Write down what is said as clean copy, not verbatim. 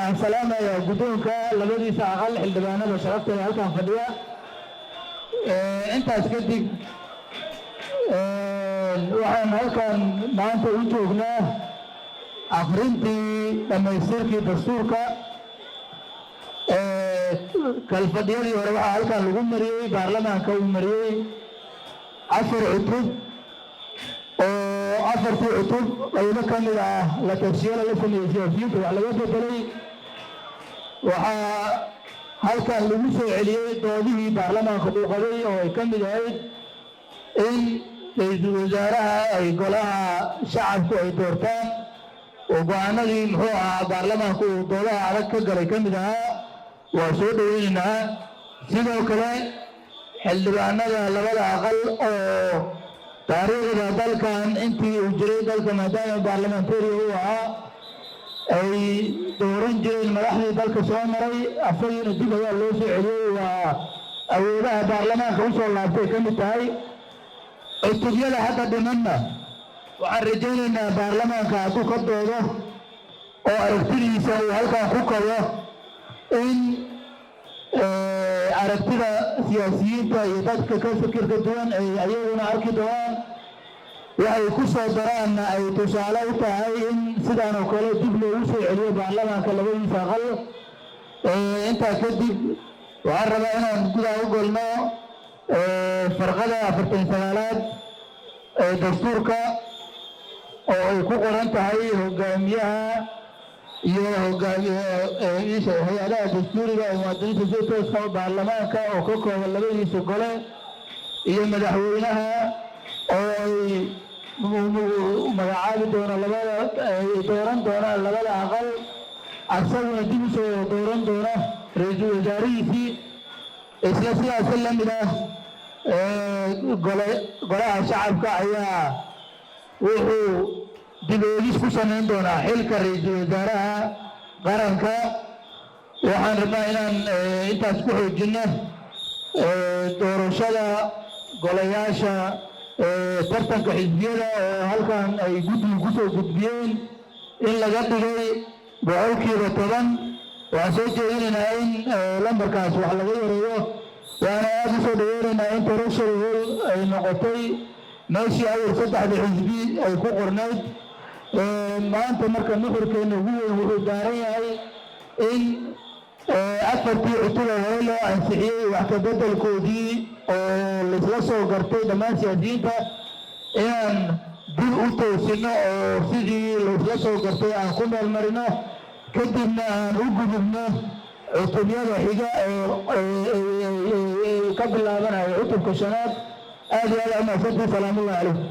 waxaan salaamayaa guddoonka labadiisa aqal xildhibaanada sharafta ee halkan fadhiya intaas kadib waxaan halkan maanta u joognaa akhrintii dhamaystirkii dastuurka kalfadhiyadii hore waxaa halkan lagu mariyey baarlamaanka uu mariyey 4 cutub oo 4 cutub qaybo ka mid ah la tashiyo la sameeyay siyaasiyiinta wax laga bedelay waxaa halkan lagu soo celiyey doodihii baarlamaanka uu qabay oo ay ka mid ahayd in ra'iisul wasaaraha ay golaha shacabku ay doortaan oo go'aanadii muxuu ahaa baarlamaanku uu doodaha adag ka galay ka mid ahaa waa soo dhaweynaynaa sidoo kale xildhibaanada labada aqal oo taariikhda dalkan intii uu jiray dalka maadaama baarlamantariga uu ahaa ay dooran jireen madaxdii dalka soo maray asagiina dib ayaa loo soo celiyey waa awoodaha baarlamaanka u soo laabtay ka mid tahay cutubyada hadda dhimanna waxaan rajaynaynaa baarlamaanka hadduu ka doodo oo aragtidiisa uu halkan ku kabo in aragtida siyaasiyiinta iyo dadka ka fikirka duwan ay ayaguna arki doonaan waxay ku soo daraanna ay tusaale u tahay in sidaan oo kale dib loogu soo celiyo baarlamaanka labadiisa aqal intaa kadib waxaan rabaa inaan gudaha u golno farqada 49aad ee dastuurka oo ay ku qoran tahay hogaamiyaha iyo hay-adaha dastuuriga oo muwaadiniinta si tooska baarlamaanka oo ka kooban labadiisa gole iyo madaxweynaha oo ay magacaabi doona ay dooran doonaan labada aqal asaguna dib u soo dooran doona ra'iisul wasaarihiisii isla sidaas la mid ah golaha shacabka ayaa wuxuu dib eegis ku samayn doonaa xilka ra'iisul wasaaraha qaranka waxaan rabnaa inaan intaas ku xoojino doorashada golayaasha tartanka xisbiyada oo halkan ay guddiga ku soo gudbiyeen in laga dhigay 10% waxaan soo jeedinaynaa in lambarkaas wax laga yareeyo waana aad u soo dhaweynaynaa in doorashadu ay noqotay meeshii awal 3 xisbi ay ku qornayd maanta marka nuxurkeena ugu weyn wuxuu daaran yahay in 4 cutub hore loo ansixiyey wax ka bedelkoodii oo laisla soo gartay dhammaan siyaasiyiinta inaan dib u toosino oo sidii laisla soo gartay aan ku meel marino kadibna aan u gudubno cutubyada xiga ee ka bilaabanayo cutubka 5aad aad iyo aad u mahadsantihiin salaamullahi calaykum